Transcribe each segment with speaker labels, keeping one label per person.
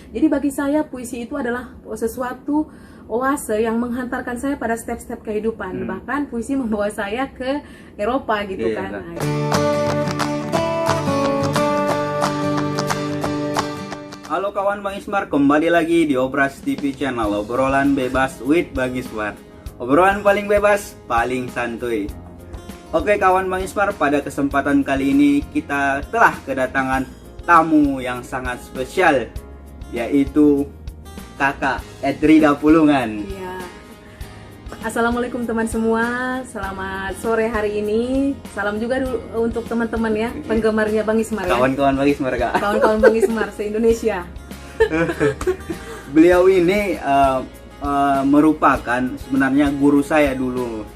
Speaker 1: Jadi bagi saya puisi itu adalah sesuatu oase yang menghantarkan saya pada step-step kehidupan. Bahkan puisi membawa saya ke Eropa gitu kan.
Speaker 2: Halo kawan Bang Ismar, kembali lagi di Obras TV Channel, obrolan bebas with Bang Ismar. Obrolan paling bebas, paling santuy. Oke kawan Bang Ismar, pada kesempatan kali ini kita telah kedatangan tamu yang sangat spesial, yaitu Kakak Edrida Pulungan.
Speaker 1: Iya. Assalamualaikum teman semua, selamat sore hari ini. Salam juga untuk teman-teman ya, penggemarnya Bang Ismar ya.
Speaker 2: Kawan-kawan Bang Ismar Kak.
Speaker 1: Kawan-kawan Bang Ismar se-Indonesia.
Speaker 2: Beliau ini merupakan sebenarnya guru saya dulu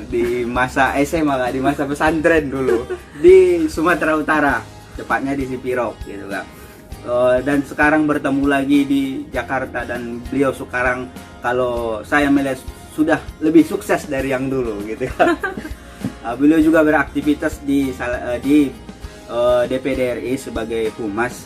Speaker 2: di masa SMA Kak, di masa pesantren dulu di Sumatera Utara, tepatnya di Sipirok gitu Kak. Dan sekarang bertemu lagi di Jakarta, dan beliau sekarang kalau saya melihat sudah lebih sukses dari yang dulu gitu ya. Beliau juga beraktivitas di DPD RI sebagai humas.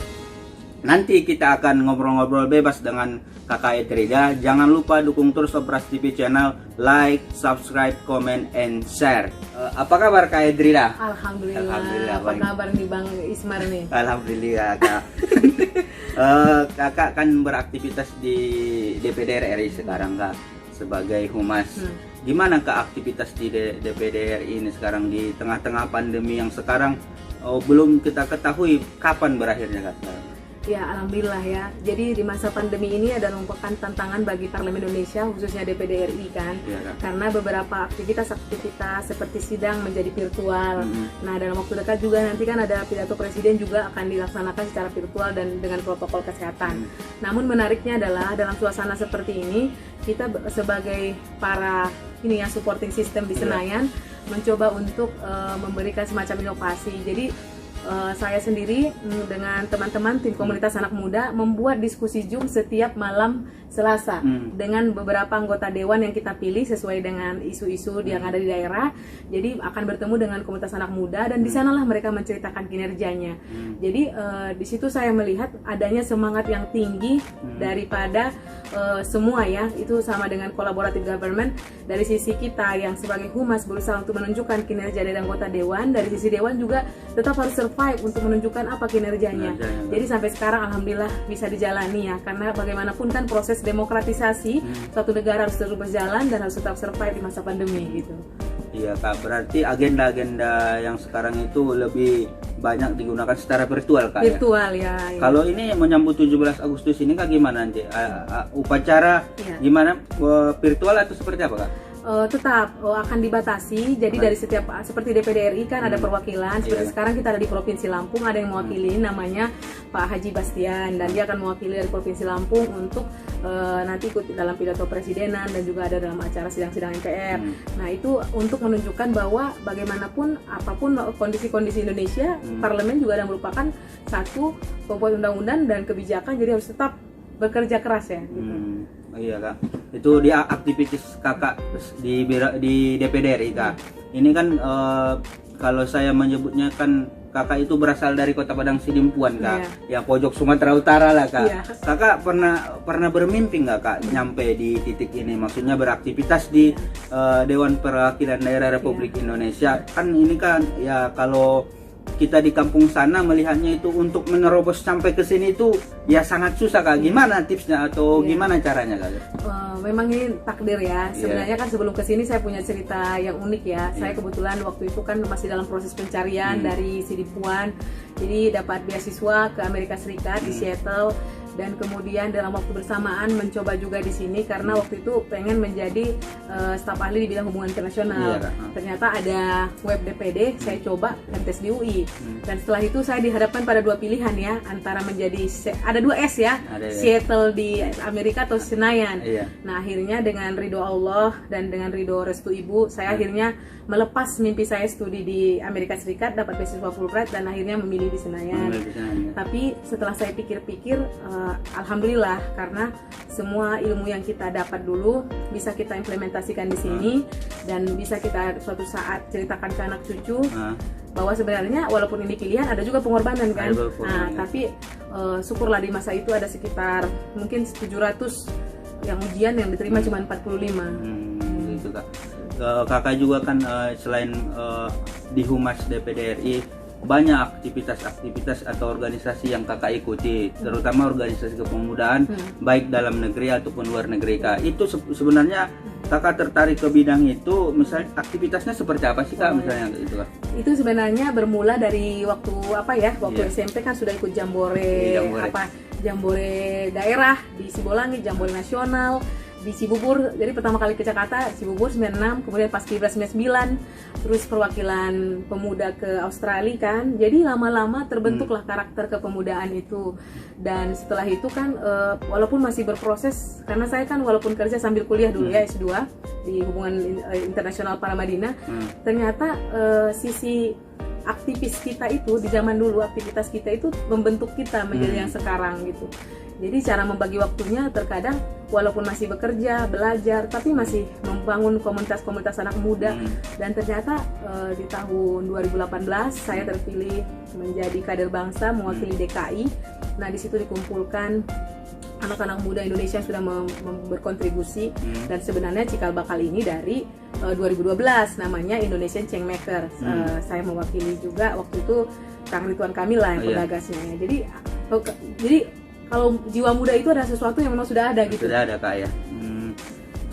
Speaker 2: Nanti kita akan ngobrol-ngobrol bebas dengan Kakak Edrida. Jangan lupa dukung terus Obras TV Channel, like, subscribe, comment, and share. Apa kabar Kak Edrida?
Speaker 1: Alhamdulillah. Apa kabar nih Bang Ismar nih?
Speaker 2: Alhamdulillah Kak. Kakak kan beraktivitas di DPD RI sekarang Kak, sebagai humas. Gimana Kak aktivitas di DPD RI ini sekarang di tengah-tengah pandemi yang sekarang belum kita ketahui kapan berakhirnya Kak?
Speaker 1: Ya, alhamdulillah ya. Jadi di masa pandemi ini adalah merupakan tantangan bagi Parlemen Indonesia, khususnya DPD RI kan. Ya, karena beberapa aktivitas seperti sidang menjadi virtual. Nah, dalam waktu dekat juga nanti kan ada pidato presiden juga akan dilaksanakan secara virtual dan dengan protokol kesehatan. Namun menariknya adalah dalam suasana seperti ini, kita sebagai para supporting system di Senayan mencoba untuk memberikan semacam inovasi. Jadi saya sendiri dengan teman-teman tim komunitas anak muda membuat diskusi Zoom setiap malam Selasa dengan beberapa anggota dewan yang kita pilih sesuai dengan isu-isu yang ada di daerah. Jadi akan bertemu dengan komunitas anak muda, dan di sanalah mereka menceritakan kinerjanya. Jadi di situ saya melihat adanya semangat yang tinggi daripada semua ya, itu sama dengan collaborative government. Dari sisi kita yang sebagai humas berusaha untuk menunjukkan kinerja dari anggota dewan, dari sisi dewan juga tetap harus survive untuk menunjukkan apa kinerjanya. Jadi sampai sekarang alhamdulillah bisa dijalani ya, karena bagaimanapun kan proses demokratisasi suatu negara harus terus berjalan dan harus tetap survive di masa pandemi gitu.
Speaker 2: Iya Kak, berarti agenda-agenda yang sekarang itu lebih banyak digunakan secara virtual Kak.
Speaker 1: Virtual ya.
Speaker 2: Kalau ini menyambut 17 Agustus ini Kak, gimana nanti? Upacara gimana, virtual atau seperti apa Kak?
Speaker 1: Tetap akan dibatasi. Jadi dari setiap, seperti DPD RI kan ada perwakilan. Seperti sekarang kita ada di Provinsi Lampung, ada yang mewakili namanya Pak Haji Bastian, dan dia akan mewakili dari Provinsi Lampung untuk nanti ikut dalam pidato presidenan dan juga ada dalam acara sidang-sidang MPR. Nah, itu untuk menunjukkan bahwa bagaimanapun apapun kondisi-kondisi Indonesia, parlemen juga ada merupakan satu pembuat undang-undang dan kebijakan, jadi harus tetap bekerja keras ya gitu.
Speaker 2: Iya Kak, itu dia aktivitas Kakak di DPD RI Kak. Ini kan kalau saya menyebutnya kan Kakak itu berasal dari Kota Padang Sidimpuan Kak, ya pojok Sumatera Utara lah Kak. Kakak pernah bermimpi nggak Kak nyampe di titik ini? Maksudnya beraktivitas di Dewan Perwakilan Daerah Republik Indonesia. Kan ini kan ya, kalau kita di kampung sana melihatnya itu untuk menerobos sampai ke sini itu ya sangat susah Kak. Gimana tipsnya atau gimana caranya Kak?
Speaker 1: Memang ini takdir ya. Sebenarnya kan sebelum ke sini saya punya cerita yang unik ya. Saya kebetulan waktu itu kan masih dalam proses pencarian dari Sidimpuan. Jadi dapat beasiswa ke Amerika Serikat di Seattle, dan kemudian dalam waktu bersamaan mencoba juga di sini karena waktu itu pengen menjadi staf ahli di bidang hubungan internasional. Ternyata ada web DPD, saya coba dan tes di UI. Dan setelah itu saya dihadapkan pada dua pilihan ya, antara menjadi ada 2 S ya, Seattle di Amerika atau Senayan. Nah, akhirnya dengan ridho Allah dan dengan ridho restu Ibu, saya akhirnya melepas mimpi saya studi di Amerika Serikat, dapat beasiswa Fulbright, dan akhirnya memilih di Senayan. Tapi setelah saya pikir-pikir, alhamdulillah, karena semua ilmu yang kita dapat dulu bisa kita implementasikan di sini, dan bisa kita suatu saat ceritakan ke anak cucu bahwa sebenarnya walaupun ini pilihan ada juga pengorbanan kan. Tapi syukurlah di masa itu ada sekitar mungkin 700 yang ujian, yang diterima cuma 45.
Speaker 2: Gitu Kak. Kakak juga kan selain di Humas DPD RI, banyak aktivitas-aktivitas atau organisasi yang kakak ikuti, terutama organisasi kepemudaan baik dalam negeri ataupun luar negeri Kak. Itu sebenarnya kakak tertarik ke bidang itu, misalnya aktivitasnya seperti apa sih Kak misalnya itu Kak?
Speaker 1: Itu sebenarnya bermula dari waktu waktu SMP kan sudah ikut jambore daerah di Sibolangit, jambore nasional di Cibubur. Jadi pertama kali ke Jakarta Cibubur 96, kemudian pas Kibra 99, terus perwakilan pemuda ke Australia kan. Jadi lama-lama terbentuklah karakter kepemudaan itu. Dan setelah itu kan walaupun masih berproses, karena saya kan walaupun kerja sambil kuliah dulu ya S2 di hubungan internasional Paramadina, ternyata sisi aktivis kita itu di zaman dulu, aktivitas kita itu membentuk kita menjadi yang sekarang gitu. Jadi cara membagi waktunya terkadang walaupun masih bekerja, belajar, tapi masih membangun komunitas-komunitas anak muda. Dan ternyata di tahun 2018 saya terpilih menjadi kader bangsa mewakili DKI. Nah di situ dikumpulkan anak-anak muda Indonesia yang sudah berkontribusi, dan sebenarnya cikal bakal ini dari 2012 namanya Indonesian Changemaker. Saya mewakili juga waktu itu Kang Ridwan Kamil lah yang penggagasnya. Jadi kalau jiwa muda itu ada sesuatu yang memang sudah ada gitu.
Speaker 2: Sudah ada Kak ya.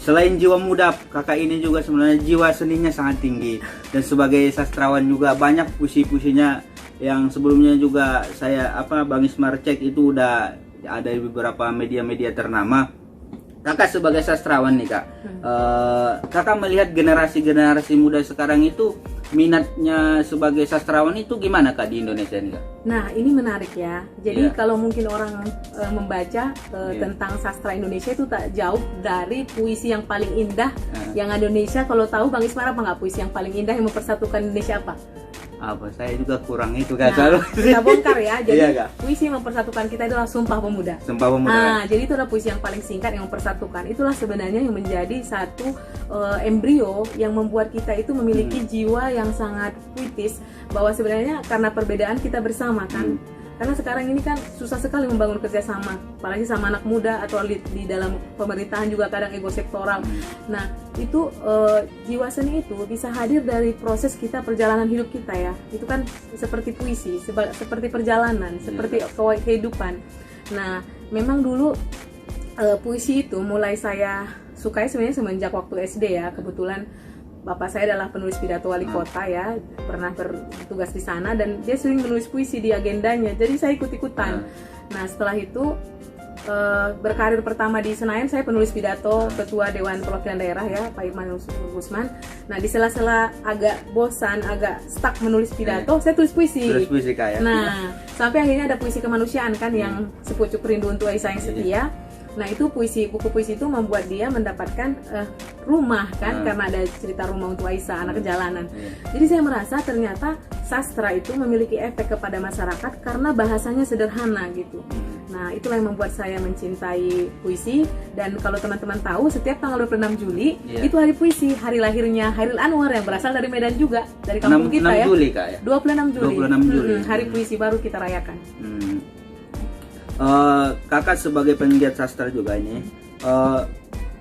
Speaker 2: Selain jiwa muda, kakak ini juga sebenarnya jiwa seninya sangat tinggi, dan sebagai sastrawan juga banyak puisi-puisinya yang sebelumnya juga saya Bang Ismar cek itu udah ada di beberapa media-media ternama. Kakak sebagai sastrawan nih Kak, kakak melihat generasi muda sekarang itu minatnya sebagai sastrawan itu gimana Kak di Indonesia nih Kak?
Speaker 1: Nah ini menarik ya. Jadi kalau mungkin orang membaca tentang sastra Indonesia itu tak jauh dari puisi yang paling indah yang Indonesia. Kalau tahu Bang Ismar apa nggak puisi yang paling indah yang mempersatukan Indonesia apa?
Speaker 2: Saya juga kurang itu Kak.
Speaker 1: Nah, kita bongkar ya. Jadi puisi yang mempersatukan kita adalah Sumpah Pemuda.
Speaker 2: Sumpah Pemuda.
Speaker 1: Jadi itu adalah puisi yang paling singkat yang mempersatukan. Itulah sebenarnya yang menjadi satu embrio yang membuat kita itu memiliki jiwa yang sangat puitis, bahwa sebenarnya karena perbedaan kita bersama kan. Karena sekarang ini kan susah sekali membangun kerjasama, apalagi sama anak muda atau di dalam pemerintahan juga kadang ego sektoral. Nah itu jiwa seni itu bisa hadir dari proses kita, perjalanan hidup kita ya. Itu kan seperti puisi, seperti perjalanan, seperti kehidupan. Nah memang dulu puisi itu mulai saya sukai sebenarnya semenjak waktu SD ya. Kebetulan bapak saya adalah penulis pidato wali kota ya, pernah bertugas di sana, dan dia sering menulis puisi di agendanya, jadi saya ikut-ikutan. Nah setelah itu berkarir pertama di Senayan, saya penulis pidato ketua Dewan Perwakilan Daerah ya, Pak Irman Gusman. Nah di sela-sela agak bosan, agak stuck menulis pidato, saya tulis puisi.
Speaker 2: Tulis puisi Kak ya.
Speaker 1: Nah sampai akhirnya ada puisi kemanusiaan kan, yang Sepucuk Rindu Untuk Aisyah Yang Setia. Nah itu buku puisi itu membuat dia mendapatkan rumah kan, karena ada cerita rumah untuk Aisyah, anak jalanan. Jadi saya merasa ternyata sastra itu memiliki efek kepada masyarakat karena bahasanya sederhana gitu. Nah itulah yang membuat saya mencintai puisi. Dan kalau teman-teman tahu, setiap tanggal 26 Juli itu hari puisi, hari lahirnya Hairil Anwar yang berasal dari Medan juga, dari kampung kita
Speaker 2: 6 Juli, Kak, ya?
Speaker 1: 26 Juli.
Speaker 2: 26 Juli.
Speaker 1: Hari puisi baru kita rayakan.
Speaker 2: Kakak sebagai penggiat sastra juga ini,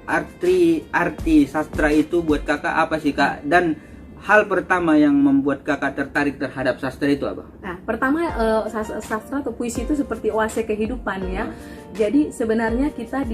Speaker 2: arti sastra itu buat kakak apa sih Kak? Dan hal pertama yang membuat kakak tertarik terhadap sastra itu apa?
Speaker 1: Nah, pertama sastra atau puisi itu seperti oase kehidupan ya. Jadi sebenarnya kita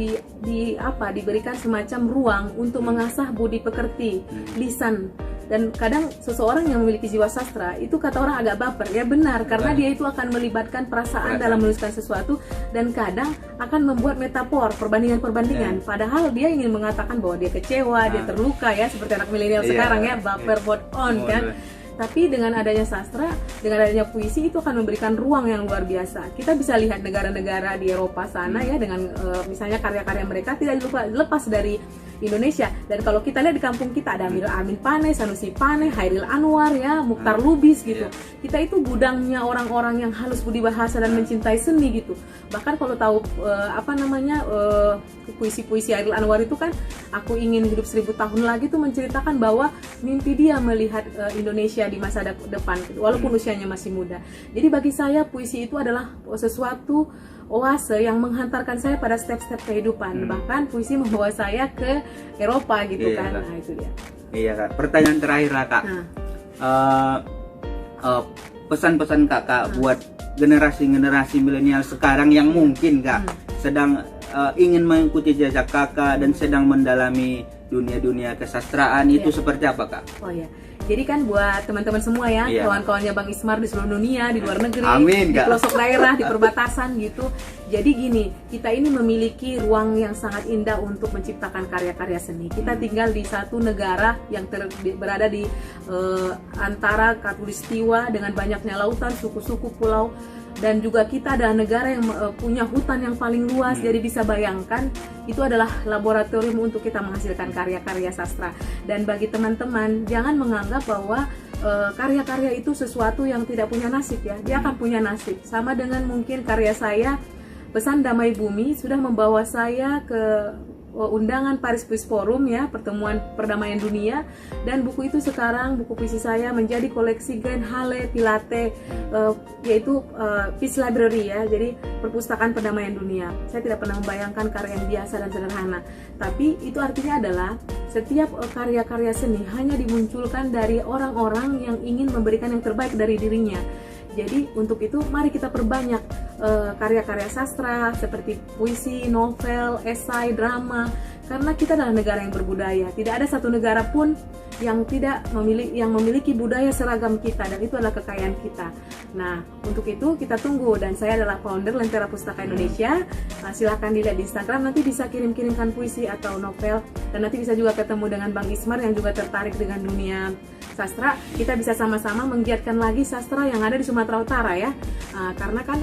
Speaker 1: diberikan semacam ruang untuk mengasah budi pekerti, lisan. Dan kadang seseorang yang memiliki jiwa sastra itu kata orang agak baper, ya benar, karena dia itu akan melibatkan perasaan dalam menuliskan sesuatu, dan kadang akan membuat metafor, perbandingan-perbandingan. Padahal dia ingin mengatakan bahwa dia kecewa, dia terluka ya, seperti anak milenial sekarang ya, baper vote on kan. Tapi dengan adanya sastra, dengan adanya puisi itu akan memberikan ruang yang luar biasa. Kita bisa lihat negara-negara di Eropa sana ya, dengan misalnya karya-karya mereka tidak dilepas dari Indonesia. Dan kalau kita lihat di kampung kita ada Amir Amin Pane, Sanusi Pane, Hairil Anwar ya, Mukhtar Lubis gitu. Kita itu gudangnya orang-orang yang halus budi bahasa dan mencintai seni gitu. Bahkan kalau tahu puisi-puisi Hairil Anwar itu kan, aku ingin hidup 1000 tahun lagi, tuh menceritakan bahwa mimpi dia melihat Indonesia di masa depan gitu, walaupun usianya masih muda. Jadi bagi saya puisi itu adalah sesuatu oase yang menghantarkan saya pada step-step kehidupan. Bahkan puisi membawa saya ke Eropa gitu kan. Nah itu dia.
Speaker 2: Iya Kak. Pertanyaan terakhir lah Kak. Pesan-pesan Kakak buat generasi milenial sekarang yang mungkin Kak sedang ingin mengikuti jejak Kakak dan sedang mendalami dunia kesastraan itu seperti apa Kak? Oh ya.
Speaker 1: Jadi kan buat teman-teman semua ya, kawan-kawannya Bang Ismar di seluruh dunia, di luar negeri, di
Speaker 2: Kak.
Speaker 1: pelosok daerah, di perbatasan gitu. Jadi gini, kita ini memiliki ruang yang sangat indah untuk menciptakan karya-karya seni. Kita tinggal di satu negara yang berada di antara Katulistiwa dengan banyaknya lautan, suku-suku, pulau. Dan juga kita adalah negara yang punya hutan yang paling luas. Jadi bisa bayangkan itu adalah laboratorium untuk kita menghasilkan karya-karya sastra. Dan bagi teman-teman, jangan menganggap bahwa karya-karya itu sesuatu yang tidak punya nasib ya. Dia akan punya nasib. Sama dengan mungkin karya saya, Pesan Damai Bumi, sudah membawa saya ke undangan Paris Peace Forum ya, pertemuan perdamaian dunia. Dan buku itu sekarang, buku puisi saya menjadi koleksi Grand Halle Pilate, yaitu Peace Library ya, jadi perpustakaan perdamaian dunia. Saya tidak pernah membayangkan karya yang biasa dan sederhana, tapi itu artinya adalah setiap karya-karya seni hanya dimunculkan dari orang-orang yang ingin memberikan yang terbaik dari dirinya. Jadi untuk itu mari kita perbanyak karya-karya sastra seperti puisi, novel, esai, drama, karena kita adalah negara yang berbudaya. Tidak ada satu negara pun yang memiliki budaya seragam kita, dan itu adalah kekayaan kita. Nah, untuk itu kita tunggu, dan saya adalah founder Lentera Pustaka Indonesia. Silahkan dilihat di Instagram, nanti bisa kirim-kirimkan puisi atau novel, dan nanti bisa juga ketemu dengan Bang Ismar yang juga tertarik dengan dunia sastra. Kita bisa sama-sama menggiatkan lagi sastra yang ada di Sumatera Utara ya, karena kan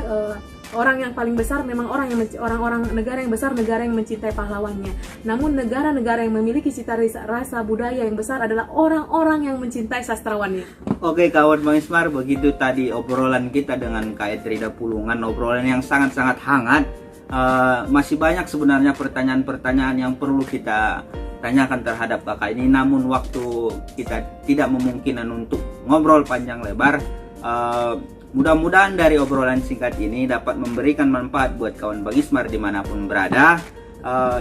Speaker 1: orang yang paling besar memang orang-orang negara yang besar, negara yang mencintai pahlawannya. Namun negara-negara yang memiliki cita rasa budaya yang besar adalah orang-orang yang mencintai sastrawannya.
Speaker 2: Oke kawan Bang Ismar, begitu tadi obrolan kita dengan Kak Etrida Pulungan, obrolan yang sangat-sangat hangat. Masih banyak sebenarnya pertanyaan-pertanyaan yang perlu kita tanyakan terhadap kakak ini, namun waktu kita tidak memungkinkan untuk ngobrol panjang lebar. Mudah-mudahan dari obrolan singkat ini dapat memberikan manfaat buat kawan Bang Ismar dimanapun berada.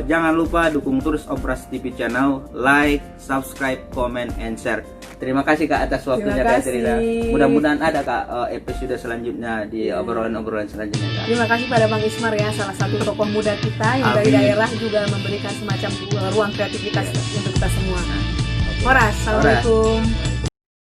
Speaker 2: Jangan lupa dukung terus Obras TV channel, like, subscribe, comment, and share. Terima kasih Kak atas waktunya Kak Etrida. Mudah-mudahan ada Kak episode selanjutnya di obrolan-obrolan selanjutnya Kak.
Speaker 1: Terima kasih pada Bang Ismar ya, salah satu tokoh muda kita yang dari daerah juga memberikan semacam ruang kreativitas untuk kita semua. Horas, assalamualaikum.